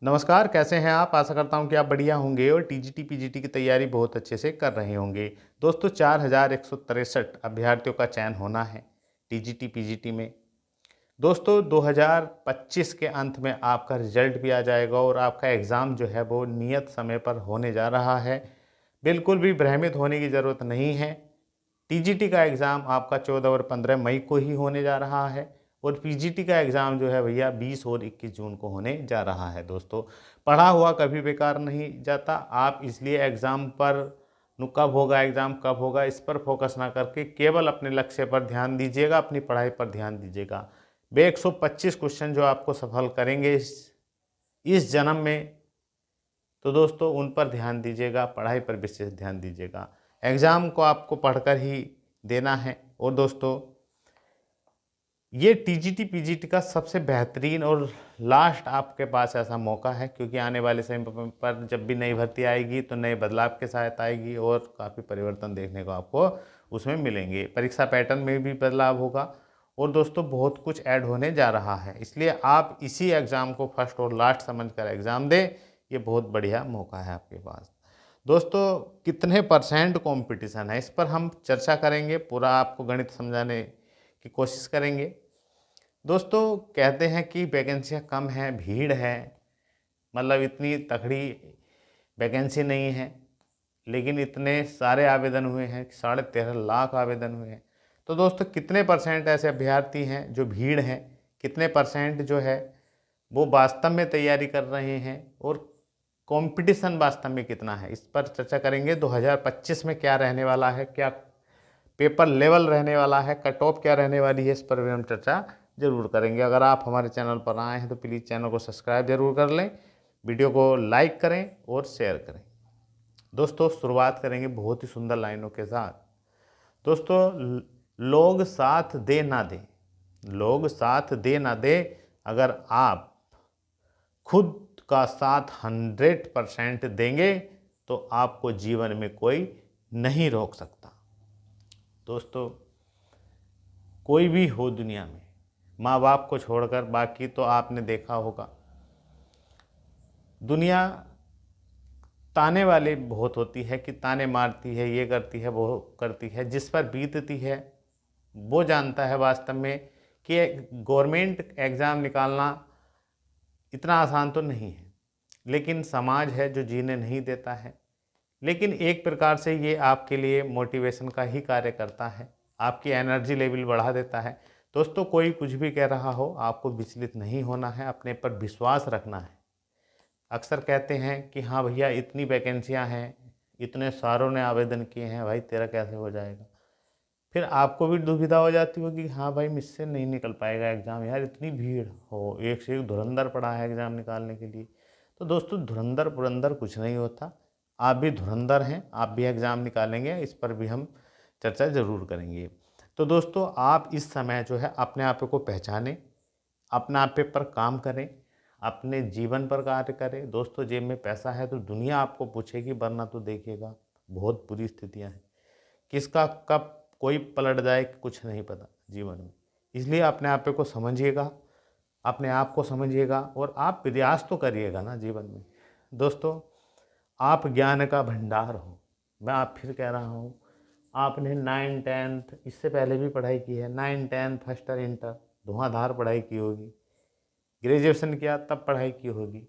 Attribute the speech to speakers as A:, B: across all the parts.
A: नमस्कार, कैसे हैं आप? आशा करता हूं कि आप बढ़िया होंगे और टीजीटी पीजीटी की तैयारी बहुत अच्छे से कर रहे होंगे। दोस्तों 4163 अभ्यर्थियों का चयन होना है टीजीटी पीजीटी में। दोस्तों 2025 के अंत में आपका रिजल्ट भी आ जाएगा और आपका एग्ज़ाम जो है वो नियत समय पर होने जा रहा है। बिल्कुल भी भ्रमित होने की ज़रूरत नहीं है। टीजीटी का एग्ज़ाम आपका 14 और 15 मई को ही होने जा रहा है और पीजीटी का एग्ज़ाम जो है भैया 20 और 21 जून को होने जा रहा है। दोस्तों पढ़ा हुआ कभी बेकार नहीं जाता। आप इसलिए एग्ज़ाम पर कब होगा एग्ज़ाम, कब होगा, इस पर फोकस ना करके केवल अपने लक्ष्य पर ध्यान दीजिएगा, अपनी पढ़ाई पर ध्यान दीजिएगा। वे 125 क्वेश्चन जो आपको सफल करेंगे इस जन्म में, तो दोस्तों उन पर ध्यान दीजिएगा, पढ़ाई पर विशेष ध्यान दीजिएगा। एग्ज़ाम को आपको पढ़कर ही देना है। और दोस्तों ये टीजीटी पीजीटी का सबसे बेहतरीन और लास्ट आपके पास ऐसा मौका है, क्योंकि आने वाले समय पर जब भी नई भर्ती आएगी तो नए बदलाव के साथ आएगी और काफ़ी परिवर्तन देखने को आपको उसमें मिलेंगे। परीक्षा पैटर्न में भी बदलाव होगा और दोस्तों बहुत कुछ ऐड होने जा रहा है, इसलिए आप इसी एग्ज़ाम को फर्स्ट और लास्ट समझकर एग्ज़ाम दें। ये बहुत बढ़िया मौका है आपके पास। दोस्तों कितने परसेंट कंपटीशन है, इस पर हम चर्चा करेंगे, पूरा आपको गणित समझाने की कोशिश करेंगे। दोस्तों कहते हैं कि वैकेंसियाँ कम हैं, भीड़ है, मतलब इतनी तगड़ी वैकेंसी नहीं है, लेकिन इतने सारे आवेदन हुए हैं, 13.5 लाख आवेदन हुए हैं। तो दोस्तों कितने परसेंट ऐसे अभ्यर्थी हैं जो भीड़ हैं, कितने परसेंट जो है वो वास्तव में तैयारी कर रहे हैं और कंपटीशन वास्तव में कितना है, इस पर चर्चा करेंगे। 2025 में क्या रहने वाला है, क्या पेपर लेवल रहने वाला है, कट ऑफ क्या रहने वाली है, इस पर भी हम चर्चा जरूर करेंगे। अगर आप हमारे चैनल पर आए हैं तो प्लीज़ चैनल को सब्सक्राइब जरूर कर लें, वीडियो को लाइक करें और शेयर करें। दोस्तों शुरुआत करेंगे बहुत ही सुंदर लाइनों के साथ। दोस्तों लोग साथ दे ना दे, लोग साथ दे ना दे, अगर आप खुद का साथ 100% देंगे तो आपको जीवन में कोई नहीं रोक सकता। दोस्तों कोई भी हो दुनिया में, माँ बाप को छोड़कर बाकी तो आपने देखा होगा, दुनिया ताने वाले बहुत होती है कि ताने मारती है, ये करती है, वो करती है। जिस पर बीतती है वो जानता है वास्तव में कि गवर्नमेंट एग्ज़ाम निकालना इतना आसान तो नहीं है, लेकिन समाज है जो जीने नहीं देता है। लेकिन एक प्रकार से ये आपके लिए मोटिवेशन का ही कार्य करता है, आपकी एनर्जी लेवल बढ़ा देता है। दोस्तों कोई कुछ भी कह रहा हो, आपको विचलित नहीं होना है, अपने पर विश्वास रखना है। अक्सर कहते हैं कि हाँ भैया इतनी वैकेंसियाँ हैं, इतने सारों ने आवेदन किए हैं, भाई तेरा कैसे हो जाएगा। फिर आपको भी दुविधा हो जाती होगी कि हाँ भाई मुझसे नहीं निकल पाएगा एग्ज़ाम, यार इतनी भीड़ हो, एक से एक धुरंधर पड़ा है एग्ज़ाम निकालने के लिए। तो दोस्तों धुरंधर पुरंदर कुछ नहीं होता, आप भी धुरंधर हैं, आप भी एग्ज़ाम निकालेंगे, इस पर भी हम चर्चा ज़रूर करेंगे। तो दोस्तों आप इस समय जो है अपने आप को पहचानें, अपने आप पर काम करें, अपने जीवन पर कार्य करें। दोस्तों जेब में पैसा है तो दुनिया आपको पूछेगी, वरना तो देखिएगा बहुत बुरी स्थितियां हैं, किसका कब कोई पलट जाए कुछ नहीं पता जीवन में। इसलिए अपने आप को समझिएगा, अपने आप को समझिएगा और आप प्रयास तो करिएगा ना जीवन में। दोस्तों आप ज्ञान का भंडार हो, मैं आप फिर कह रहा हूँ, आपने 9th 10th इससे पहले भी पढ़ाई की है, 9th 10th first year inter धुआंधार पढ़ाई की होगी, ग्रेजुएशन किया तब पढ़ाई की होगी,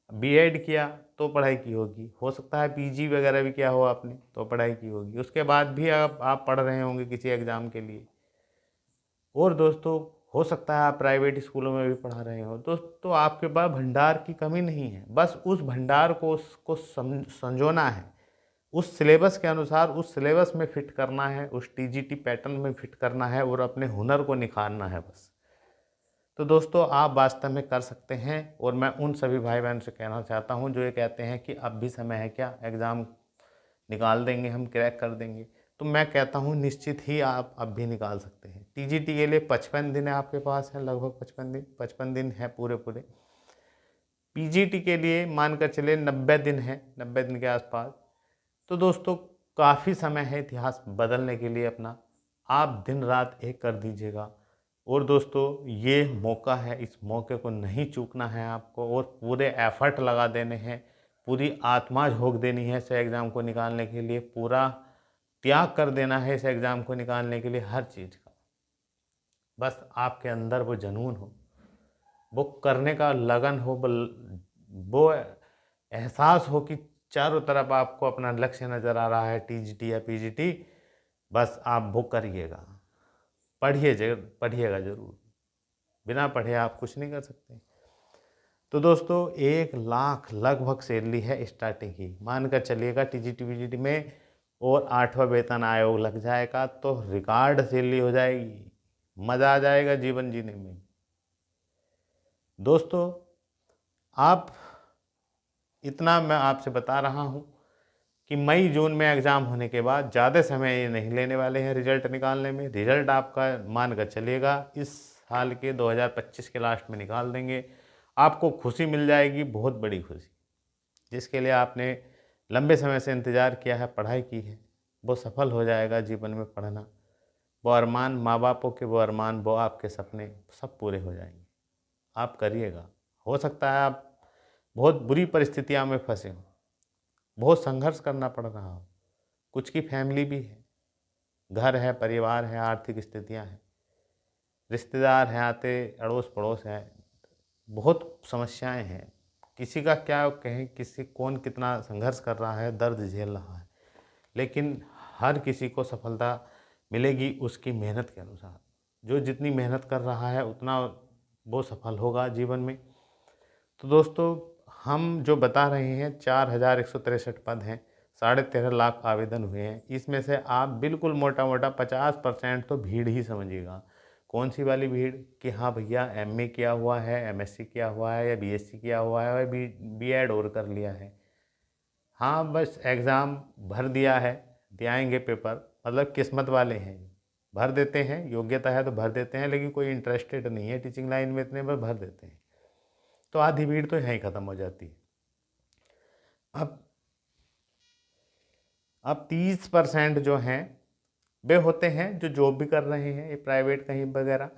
A: बीएड किया तो पढ़ाई की होगी, हो सकता है पीजी वगैरह भी किया हो आपने तो पढ़ाई की होगी, उसके बाद भी आप पढ़ रहे होंगे किसी एग्ज़ाम के लिए। और दोस्तों हो सकता है आप प्राइवेट स्कूलों में भी पढ़ा रहे हो। दोस्तों आपके पास भंडार की कमी नहीं है, बस उस भंडार को उसको संजोना है, उस सिलेबस के अनुसार उस सिलेबस में फिट करना है, उस टीजीटी पैटर्न में फिट करना है और अपने हुनर को निखारना है बस। तो दोस्तों आप वास्तव में कर सकते हैं और मैं उन सभी भाई बहन से कहना चाहता हूं जो ये कहते हैं कि अब भी समय है, क्या एग्ज़ाम निकाल देंगे हम, क्रैक कर देंगे। तो मैं कहता हूं निश्चित ही आप अब भी निकाल सकते हैं। टीजीटी के लिए 55 दिन है आपके पास है, लगभग 55 दिन है पूरे पूरे। पीजीटी के लिए मानकर चले 90 दिन है, 90 दिन के आसपास। तो दोस्तों काफ़ी समय है इतिहास बदलने के लिए अपना, आप दिन रात एक कर दीजिएगा और दोस्तों ये मौका है, इस मौके को नहीं चूकना है आपको और पूरे एफर्ट लगा देने हैं, पूरी आत्मा झोंक देनी है इस एग्ज़ाम को निकालने के लिए, पूरा त्याग कर देना है इस एग्ज़ाम को निकालने के लिए हर चीज़ का। बस आपके अंदर वो जुनून हो, वो करने का लगन हो, वो एहसास हो कि चारों तरफ आपको अपना लक्ष्य नज़र आ रहा है, टीजीटी या पीजीटी, बस आप वो करिएगा। पढ़िएगा ज़रूर, बिना पढ़े आप कुछ नहीं कर सकते। तो दोस्तों 1 लाख लगभग सैलरी है स्टार्टिंग की, मानकर चलिएगा टीजीटी पीजीटी में, और 8वां वेतन आयोग लग जाएगा तो रिकॉर्ड सैलरी हो जाएगी, मज़ा आ जाएगा जीवन जीने में। दोस्तों आप, इतना मैं आपसे बता रहा हूँ कि मई जून में एग्ज़ाम होने के बाद ज़्यादा समय ये नहीं लेने वाले हैं रिजल्ट निकालने में। रिजल्ट आपका मानकर चलिएगा इस साल के 2025 के लास्ट में निकाल देंगे। आपको खुशी मिल जाएगी, बहुत बड़ी खुशी, जिसके लिए आपने लंबे समय से इंतज़ार किया है, पढ़ाई की है, वो सफल हो जाएगा जीवन में पढ़ना। वो अरमान, माँ बापों के वो अरमान, वो आपके सपने सब पूरे हो जाएंगे। आप करिएगा। हो सकता है आप बहुत बुरी परिस्थितियों में फंसे हो, बहुत संघर्ष करना पड़ रहा हो, कुछ की फैमिली भी है, घर है, परिवार है, आर्थिक स्थितियां हैं, रिश्तेदार हैं, आते अड़ोस पड़ोस हैं, बहुत समस्याएं हैं। किसी का क्या कहें, किसी कौन कितना संघर्ष कर रहा है, दर्द झेल रहा है, लेकिन हर किसी को सफलता मिलेगी उसकी मेहनत के अनुसार। जो जितनी मेहनत कर रहा है उतना वो सफल होगा जीवन में। तो दोस्तों हम जो बता रहे हैं 4163 पद हैं, 13.5 लाख आवेदन हुए हैं, इसमें से आप बिल्कुल मोटा मोटा 50% तो भीड़ ही समझिएगा। कौन सी वाली भीड़ कि हाँ भैया एमए किया हुआ है, एमएससी किया हुआ है, या बीएससी किया हुआ है, या बीएड और कर लिया है। हाँ बस एग्ज़ाम भर दिया है, दियाएंगे पेपर, मतलब किस्मत वाले हैं, भर देते हैं, योग्यता है तो भर देते हैं, लेकिन कोई इंटरेस्टेड नहीं है टीचिंग लाइन में, इतने बस भर देते हैं, तो आधी भीड़ तो यहीं ख़त्म हो जाती है। अब 30% जो हैं वे होते हैं जो जॉब भी कर रहे हैं, ये प्राइवेट कहीं वगैरह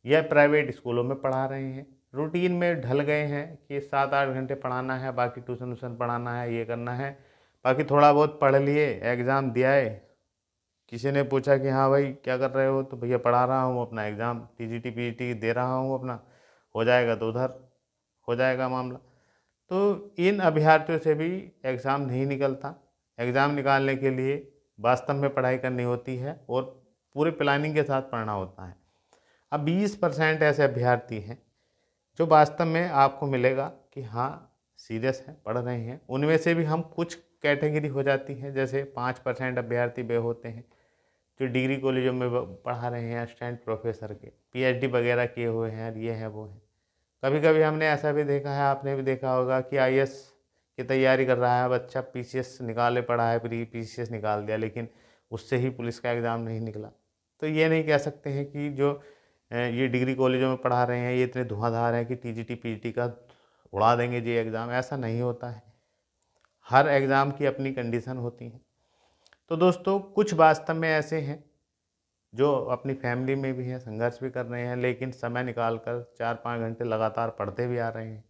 A: या प्राइवेट स्कूलों में पढ़ा रहे हैं, रूटीन में ढल गए हैं कि 7-8 घंटे पढ़ाना है, बाकी ट्यूशन व्यूशन पढ़ाना है, ये करना है, बाकी थोड़ा बहुत पढ़ लिए, एग्ज़ाम दिया है। किसी ने पूछा कि हाँ भाई क्या कर रहे हो, तो भैया पढ़ा रहा हूँ, अपना एग्ज़ाम टीजीटी पीजीटी दे रहा हूँ, अपना हो जाएगा तो उधर हो जाएगा मामला। तो इन अभ्यर्थियों से भी एग्ज़ाम नहीं निकलता। एग्ज़ाम निकालने के लिए वास्तव में पढ़ाई करनी होती है और पूरे प्लानिंग के साथ पढ़ना होता है। अब 20% ऐसे अभ्यर्थी हैं जो वास्तव में आपको मिलेगा कि हाँ सीरियस हैं, पढ़ रहे हैं। उनमें से भी हम कुछ कैटेगरी हो जाती है, जैसे 5% अभ्यर्थी वे होते हैं जो डिग्री कॉलेजों में पढ़ा रहे हैं, असिस्टेंट प्रोफेसर के, पीएचडी वगैरह किए हुए हैं, ये हैं वो हैं। कभी कभी हमने ऐसा भी देखा है, आपने भी देखा होगा कि आईएएस की तैयारी कर रहा है बच्चा, पीसीएस निकाले पड़ा है, प्री पीसीएस निकाल दिया, लेकिन उससे ही पुलिस का एग्ज़ाम नहीं निकला। तो ये नहीं कह सकते हैं कि जो ये डिग्री कॉलेजों में पढ़ा रहे हैं ये इतने धुआंधार हैं कि टीजीटी पीजीटी का उड़ा देंगे जी एग्ज़ाम, ऐसा नहीं होता है। हर एग्ज़ाम की अपनी कंडीशन होती है। तो दोस्तों कुछ वास्तव में ऐसे हैं जो अपनी फैमिली में भी हैं, संघर्ष भी कर रहे हैं, लेकिन समय निकाल कर 4-5 घंटे लगातार पढ़ते भी आ रहे हैं,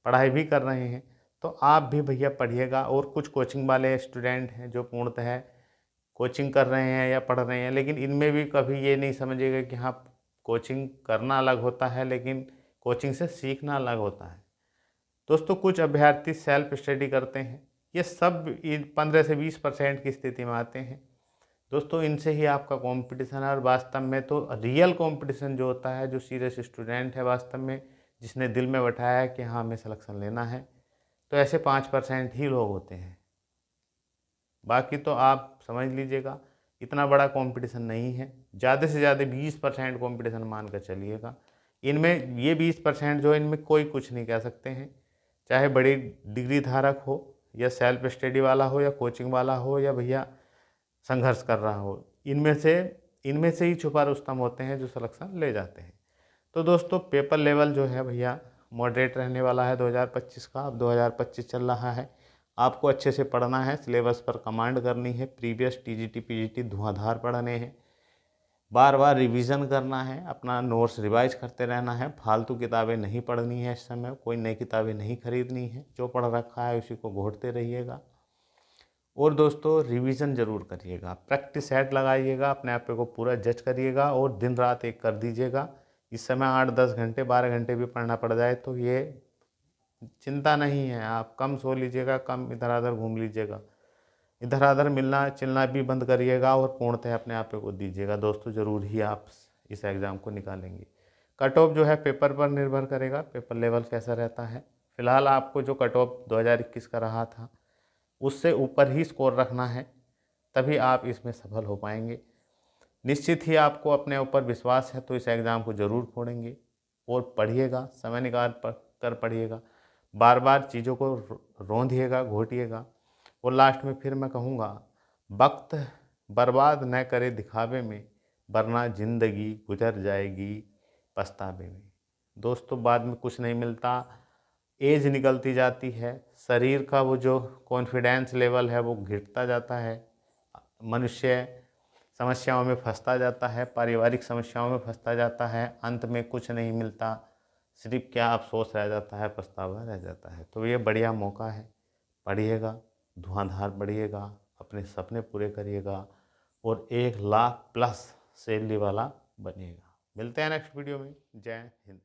A: पढ़ाई भी कर रहे हैं। तो आप भी भैया पढ़िएगा। और कुछ कोचिंग वाले स्टूडेंट हैं जो पूर्णतः कोचिंग कर रहे हैं या पढ़ रहे हैं, लेकिन इनमें भी कभी ये नहीं समझिएगा कि हाँ कोचिंग करना अलग होता है, लेकिन कोचिंग से सीखना अलग होता है। दोस्तों कुछ अभ्यर्थी सेल्फ स्टडी करते हैं, ये सब 15 से 20% की स्थिति में आते हैं। दोस्तों इनसे ही आपका कंपटीशन है, और वास्तव में तो रियल कंपटीशन जो होता है, जो सीरियस स्टूडेंट है वास्तव में, जिसने दिल में बैठाया है कि हाँ हमें सिलेक्शन लेना है, तो ऐसे 5% ही लोग होते हैं। बाकी तो आप समझ लीजिएगा इतना बड़ा कंपटीशन नहीं है, ज़्यादा से ज़्यादा 20% कंपटीशन मान कर चलिएगा। इनमें ये 20% जो इनमें कोई कुछ नहीं कह सकते हैं, चाहे बड़ी डिग्री धारक हो या सेल्फ स्टडी वाला हो या कोचिंग वाला हो या भैया संघर्ष कर रहा हो, इनमें से ही छुपा रुस्तम होते हैं जो सिलेक्शन ले जाते हैं। तो दोस्तों पेपर लेवल जो है भैया मॉडरेट रहने वाला है 2025 का। अब 2025 चल रहा है, आपको अच्छे से पढ़ना है, सिलेबस पर कमांड करनी है, प्रीवियस टीजीटी पीजीटी धुआंधार पढ़ने हैं, बार बार रिवीजन करना है, अपना नोट्स रिवाइज करते रहना है, फालतू किताबें नहीं पढ़नी है, इस समय कोई नई किताबें नहीं खरीदनी है, जो पढ़ रखा है उसी को घोटते रहिएगा। और दोस्तों रिवीजन ज़रूर करिएगा, प्रैक्टिस सेट लगाइएगा, अपने आप को पूरा जज करिएगा और दिन रात एक कर दीजिएगा। इस समय 8-10 घंटे 12 घंटे भी पढ़ना पड़ जाए तो ये चिंता नहीं है, आप कम सो लीजिएगा, कम इधर उधर घूम लीजिएगा, इधर उधर मिलना चिलना भी बंद करिएगा और पूर्णतः अपने आप को दीजिएगा। दोस्तों ज़रूर ही आप इस एग्ज़ाम को निकालेंगे। कट ऑफ जो है पेपर पर निर्भर करेगा, पेपर लेवल कैसा रहता है। फ़िलहाल आपको जो कट ऑफ 2021 का रहा था उससे ऊपर ही स्कोर रखना है, तभी आप इसमें सफल हो पाएंगे। निश्चित ही आपको अपने ऊपर विश्वास है तो इस एग्ज़ाम को ज़रूर फोड़ेंगे और पढ़िएगा, समय निकाल कर पढ़िएगा, बार बार चीज़ों को रोंधिएगा, घोटिएगा। और लास्ट में फिर मैं कहूँगा, वक्त बर्बाद न करे दिखावे में, वरना ज़िंदगी गुजर जाएगी पछतावे में। दोस्तों बाद में कुछ नहीं मिलता, एज निकलती जाती है, शरीर का वो जो कॉन्फिडेंस लेवल है वो घटता जाता है, मनुष्य समस्याओं में फंसता जाता है, पारिवारिक समस्याओं में फंसता जाता है, अंत में कुछ नहीं मिलता, सिर्फ क्या अफसोस रह जाता है, पछतावा रह जाता है। तो ये बढ़िया मौका है, पढ़िएगा, धुआंधार बढ़िएगा, अपने सपने पूरे करिएगा और 1 लाख प्लस सैलरी वाला बनिएगा। मिलते हैं नेक्स्ट वीडियो में। जय हिंद।